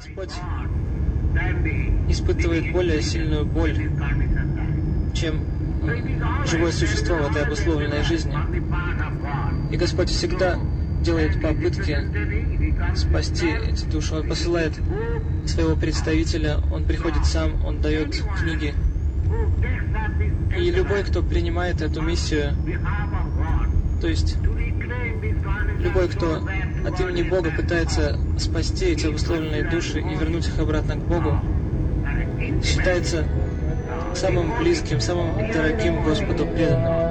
Господь испытывает более сильную боль, чем живое существо в этой обусловленной жизни. И Господь всегда делает попытки спасти эти души. Он посылает своего представителя, Он приходит сам, Он дает книги. И любой, кто принимает эту миссию, то есть любой, кто от имени Бога пытается спасти эти обусловленные души и вернуть их обратно к Богу, считается самым близким, самым дорогим Господу преданным.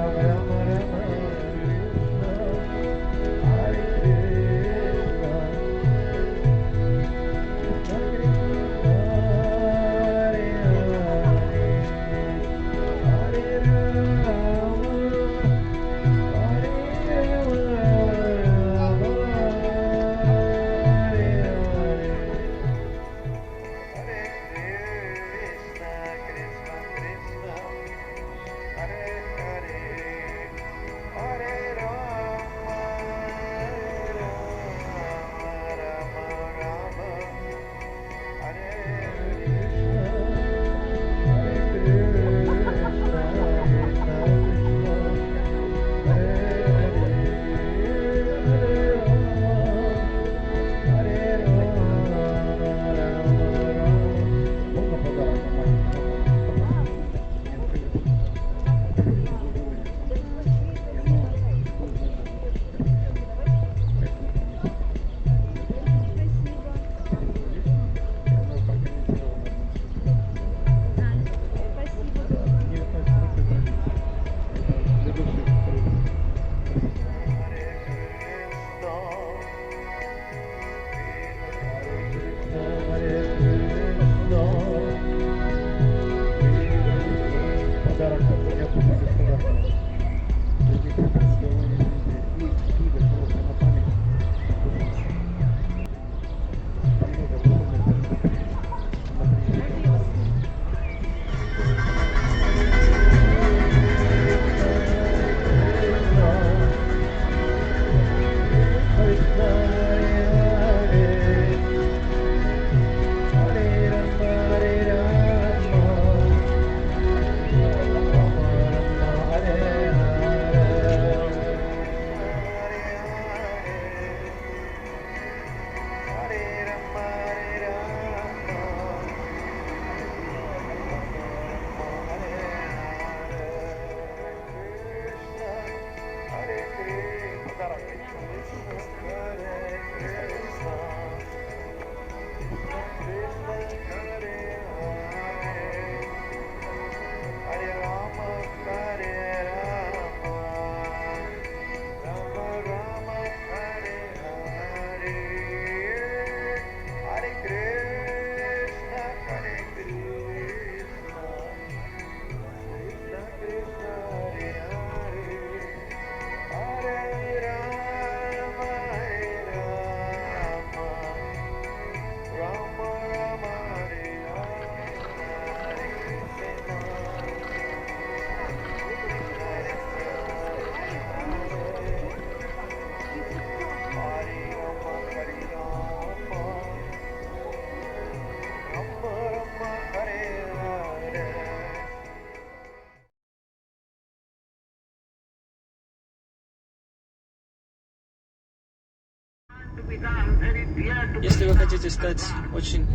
Если вы хотите стать очень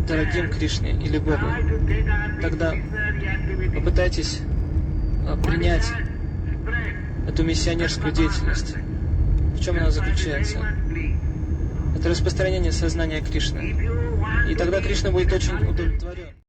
дорогим Кришне или Богу, тогда попытайтесь принять эту миссионерскую деятельность. В чем она заключается? Это распространение сознания Кришны. И тогда Кришна будет очень удовлетворен.